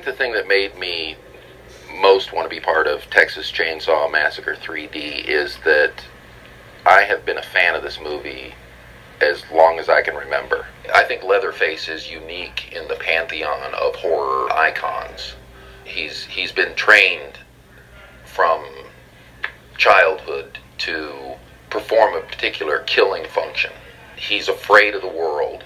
think the thing that made me most want to be part of Texas Chainsaw Massacre 3D is that I have been a fan of this movie as long as I can remember. I think Leatherface is unique in the pantheon of horror icons. He's been trained from childhood to perform a particular killing function. He's afraid of the world.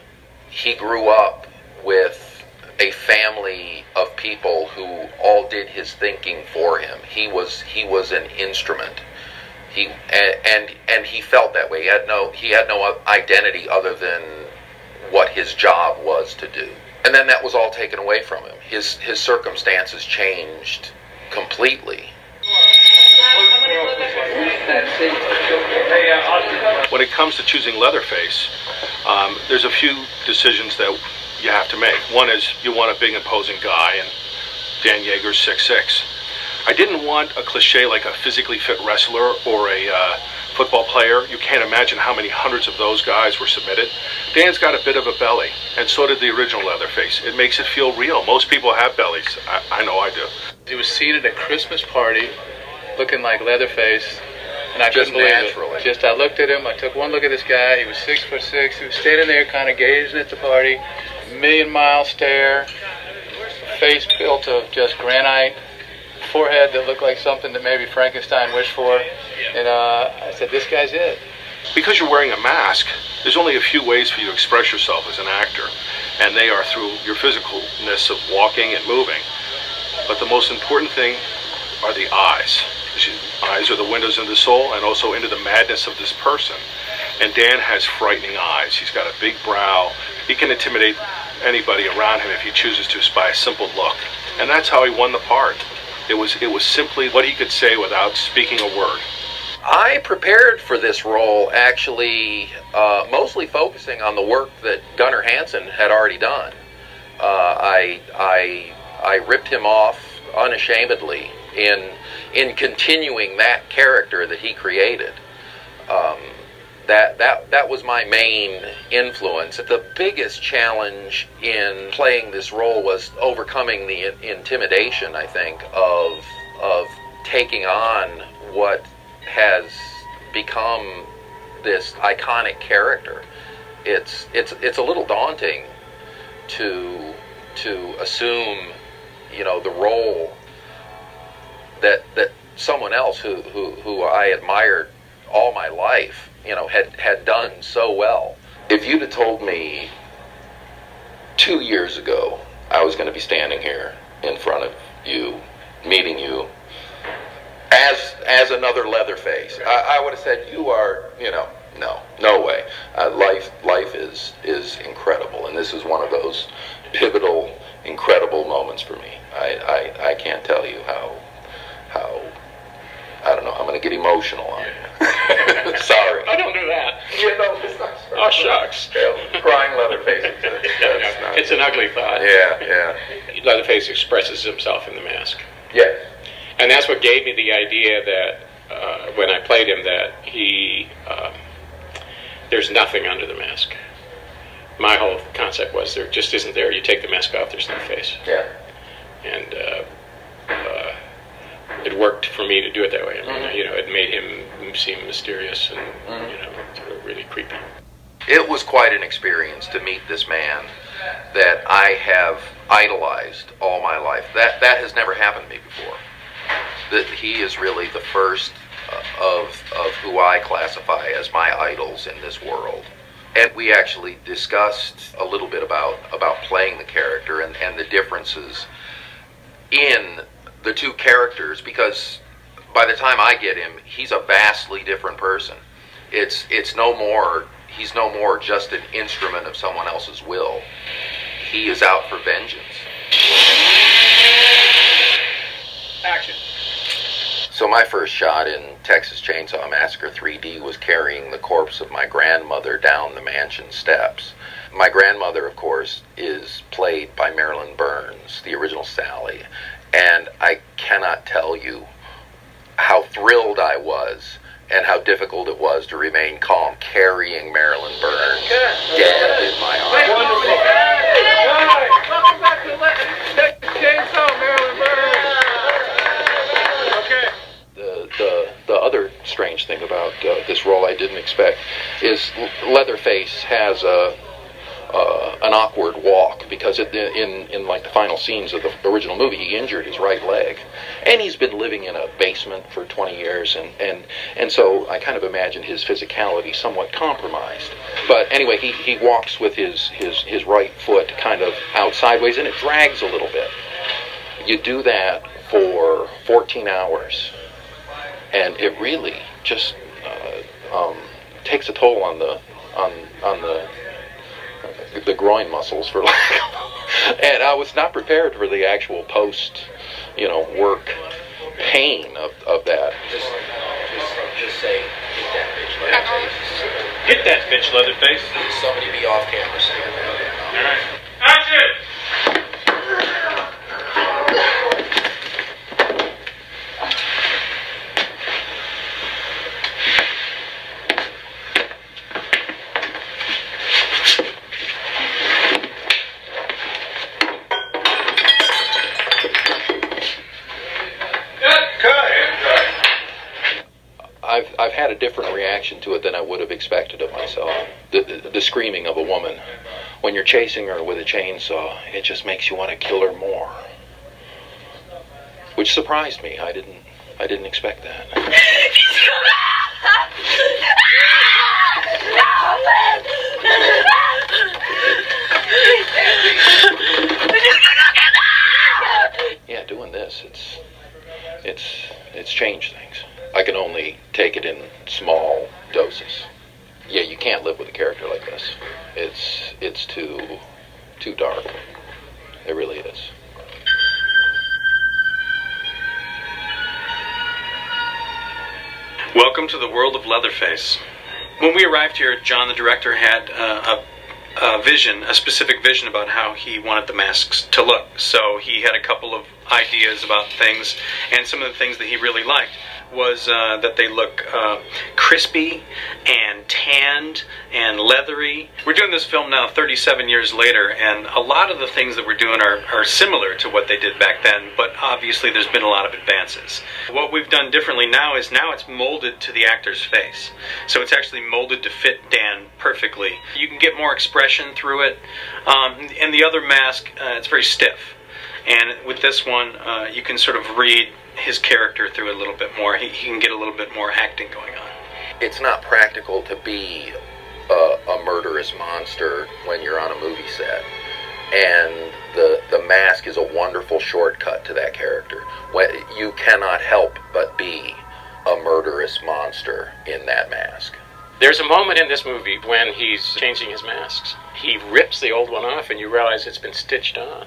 He grew up with a family of people who all did his thinking for him. He was an instrument. And he felt that way. He had no identity other than what his job was to do. And then that was all taken away from him. His circumstances changed completely. When it comes to choosing Leatherface, there's a few decisions that you have to make. One is you want a big imposing guy, and Dan Yeager's 6'6". I didn't want a cliche like a physically fit wrestler or a football player. You can't imagine how many hundreds of those guys were submitted. Dan's got a bit of a belly, and so did the original Leatherface. It makes it feel real. Most people have bellies. I know I do. He was seen at a Christmas party looking like Leatherface, and I couldn't believe it. I looked at him, I took one look at this guy, he was 6'6", he was standing there kind of gazing at the party, million-mile stare, face built of just granite, forehead that looked like something that maybe Frankenstein wished for, and I said, this guy's it. Because you're wearing a mask, there's only a few ways for you to express yourself as an actor, and they are through your physicalness of walking and moving. But the most important thing are the eyes. Eyes are the windows into the soul and also into the madness of this person. And Dan has frightening eyes. He's got a big brow. He can intimidate anybody around him if he chooses to by a simple look. And that's how he won the part. It was simply what he could say without speaking a word. I prepared for this role actually mostly focusing on the work that Gunnar Hansen had already done. I ripped him off unashamedly in continuing that character that he created. That was my main influence. The biggest challenge in playing this role was overcoming the intimidation, I think, of taking on what has become this iconic character. It's a little daunting to assume, you know, the role that someone else who I admired all my life, you know, had done so well. If you'd have told me 2 years ago I was going to be standing here in front of you, meeting you as another Leatherface, I would have said, you are, you know, no way. Life is incredible, and this is one of those pivotal, incredible moments for me. I can't tell you how I don't know, I'm going to get emotional on it. Sorry. I don't do that. You know, it's not sorry. Oh, shucks. Yeah, crying Leatherface. It's an ugly thought. Yeah. Leatherface expresses himself in the mask. Yeah. And that's what gave me the idea that when I played him, that he, there's nothing under the mask. My whole concept was there just isn't there. You take the mask off, there's no face. Yeah. And it worked for me to do it that way. I mean, you know, it made him seem mysterious and, you know, sort of really creepy. It was quite an experience to meet this man that I have idolized all my life. That has never happened to me before. That he is really the first of who I classify as my idols in this world. And we actually discussed a little bit about playing the character and the differences in the two characters, because by the time I get him, he's a vastly different person. He's no more just an instrument of someone else's will. He is out for vengeance. Action. So my first shot in Texas Chainsaw Massacre 3D was carrying the corpse of my grandmother down the mansion steps. My grandmother, of course, is played by Marilyn Burns, the original Sally. And I cannot tell you how thrilled I was and how difficult it was to remain calm carrying Marilyn Burns dead in my arms. Wonderful. Welcome back to chainsaw, Marilyn Burns. Okay. The other strange thing about this role I didn't expect is Leatherface has an awkward walk, because in like the final scenes of the original movie, he injured his right leg, and he's been living in a basement for 20 years, and so I kind of imagine his physicality somewhat compromised. But anyway, he walks with his right foot kind of out sideways, and it drags a little bit. You do that for 14 hours, and it really just takes a toll on the groin muscles, for lack of, and I was not prepared for the actual post, work pain of that. Just say, hit that bitch, Leatherface. Hit that bitch, Leatherface. Somebody be off camera saying that. All right. Action! I've had a different reaction to it than I would have expected of myself. The screaming of a woman when you're chasing her with a chainsaw, it just makes you want to kill her more, which surprised me. I didn't expect that. Yeah, doing this, it's changed things. I can only take it in small doses. Yeah, you can't live with a character like this. It's too dark. It really is. Welcome to the world of Leatherface. When we arrived here, John, the director, had a vision, a specific vision about how he wanted the masks to look. So he had a couple of ideas about things, and some of the things that he really liked was that they look crispy and tanned and leathery. We're doing this film now 37 years later, and a lot of the things that we're doing are similar to what they did back then, but obviously there's been a lot of advances. What we've done differently now is it's molded to the actor's face. So it's actually molded to fit Dan perfectly. You can get more expression through it, and the other mask, it's very stiff. And with this one, you can sort of read his character through a little bit more. He can get a little bit more acting going on. It's not practical to be a murderous monster when you're on a movie set, and the mask is a wonderful shortcut to that character. You cannot help but be a murderous monster in that mask. There's a moment in this movie when he's changing his masks. He rips the old one off and you realize it's been stitched on.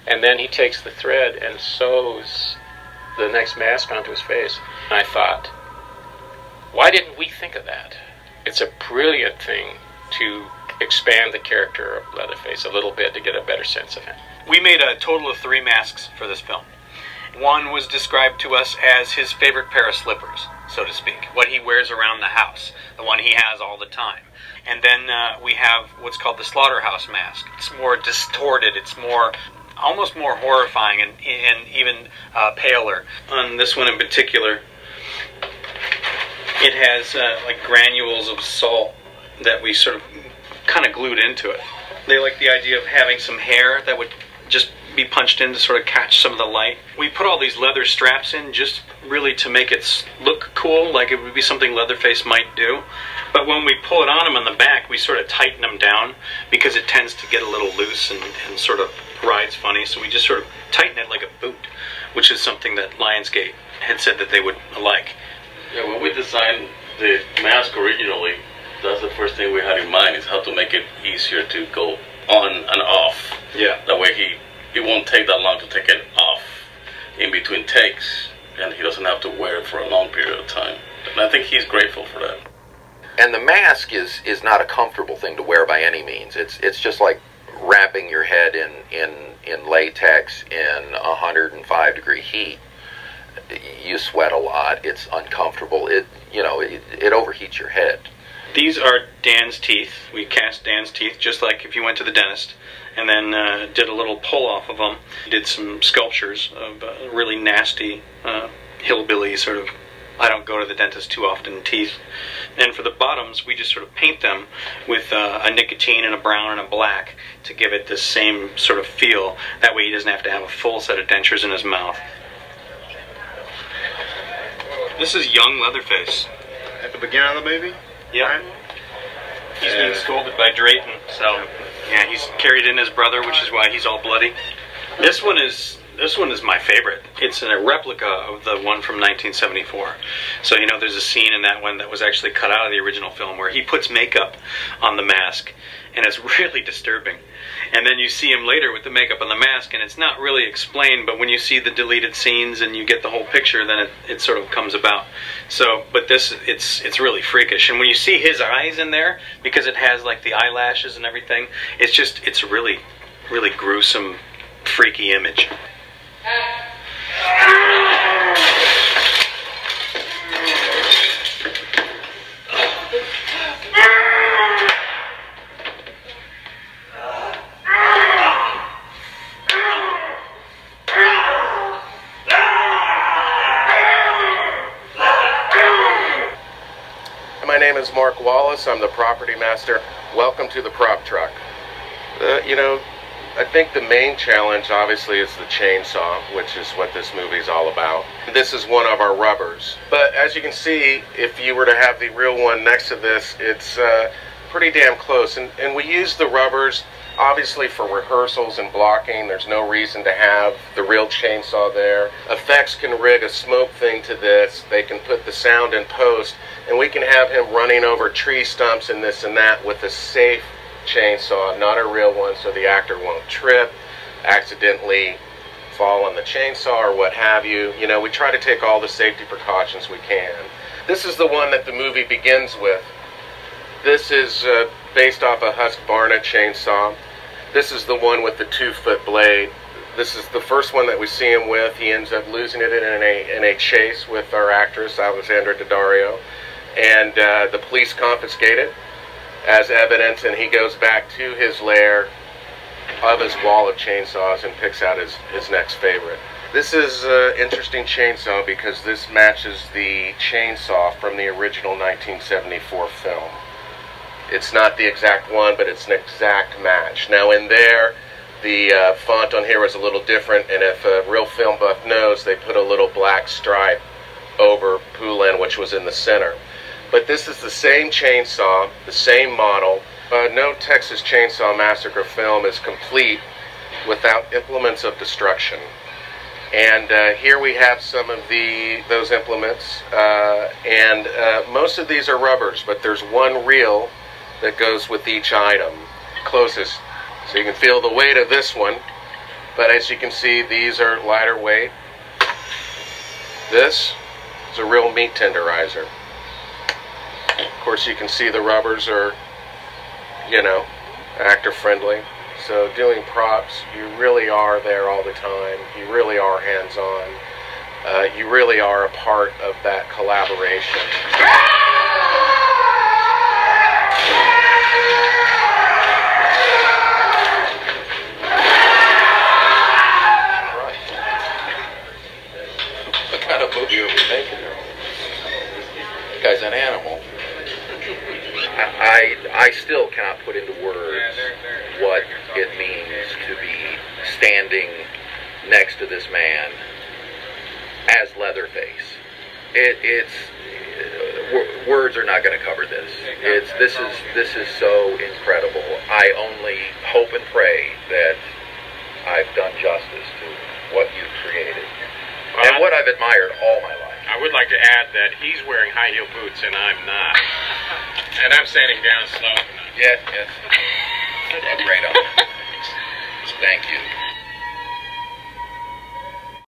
And then he takes the thread and sews the next mask onto his face. And I thought, why didn't we think of that? It's a brilliant thing to expand the character of Leatherface a little bit to get a better sense of him. We made a total of 3 masks for this film. One was described to us as his favorite pair of slippers, so to speak. What he wears around the house, the one he has all the time. And then we have what's called the slaughterhouse mask. It's more distorted, it's almost more horrifying and even paler. On this one in particular, it has like granules of salt that we sort of kind of glued into it. They like the idea of having some hair that would just be punched in to sort of catch some of the light. We put all these leather straps in just really to make it look cool, like it would be something Leatherface might do. But when we pull it on him on the back, we sort of tighten them down because it tends to get a little loose and sort of rides funny. So we just sort of tighten it like a boot, which is something that Lionsgate had said that they would like. Yeah, when we designed the mask originally, that's the first thing we had in mind, is how to make it easier to go on and off. Yeah. That way it won't take that long to take it off in between takes, and he doesn't have to wear it for a long period of time. And I think he's grateful for that. And the mask is not a comfortable thing to wear by any means. It's just like wrapping your head in latex in 105-degree heat. You sweat a lot. It's uncomfortable. It overheats your head. These are Dan's teeth. We cast Dan's teeth just like if you went to the dentist, and then did a little pull off of them. Did some sculptures of really nasty hillbilly sort of, I don't go to the dentist too often, teeth. And for the bottoms, we just sort of paint them with a nicotine and a brown and a black to give it the same sort of feel. That way he doesn't have to have a full set of dentures in his mouth. This is young Leatherface. At the beginning of the movie? Yeah. Right. He's being scolded by Drayton, so yeah, he's carried in his brother, which is why he's all bloody. This one is my favorite. It's a replica of the one from 1974. So you know, there's a scene in that one that was actually cut out of the original film where he puts makeup on the mask, and it's really disturbing. And then you see him later with the makeup on the mask, and it's not really explained, but when you see the deleted scenes and you get the whole picture, then it sort of comes about. So, but this, it's really freakish. And when you see his eyes in there, because it has like the eyelashes and everything, it's a really, really gruesome, freaky image. My name is Mark Wallace. I'm the property master. Welcome to the prop truck. You know, I think the main challenge obviously is the chainsaw, which is what this movie's all about. This is one of our rubbers. But as you can see, if you were to have the real one next to this, it's pretty damn close. And we use the rubbers obviously for rehearsals and blocking. There's no reason to have the real chainsaw there. Effects can rig a smoke thing to this. They can put the sound in post, and we can have him running over tree stumps and this and that with a safe chainsaw, not a real one, so the actor won't trip, accidentally fall on the chainsaw or what have you. You know, we try to take all the safety precautions we can. This is the one that the movie begins with. This is based off a Husqvarna chainsaw. This is the one with the 2-foot blade. This is the first one that we see him with. He ends up losing it in a chase with our actress, Alexandra Daddario. And the police confiscate it as evidence, and he goes back to his lair of his wall of chainsaws and picks out his next favorite. This is an interesting chainsaw because this matches the chainsaw from the original 1974 film. It's not the exact one, but it's an exact match. Now in there, the font on here is a little different, and if a real film buff knows, they put a little black stripe over Poulin, which was in the center. But this is the same chainsaw, the same model. No Texas Chainsaw Massacre film is complete without implements of destruction. And here we have some of those implements. Most of these are rubbers, but there's one reel that goes with each item, closest. So you can feel the weight of this one. But as you can see, these are lighter weight. This is a real meat tenderizer. Of course, you can see the rubbers are, you know, actor friendly. So doing props, you really are there all the time. You really are hands-on. You really are a part of that collaboration. What kind of movie are we making here? The guy's an animal. I still cannot put into words what it means to be standing next to this man as Leatherface. Words are not going to cover this. This is so incredible. I only hope and pray that I've done justice to what you've created and what I've admired all my life. I would like to add that he's wearing high heel boots and I'm not. And I'm standing down slow. Yes. Great on. Thank you.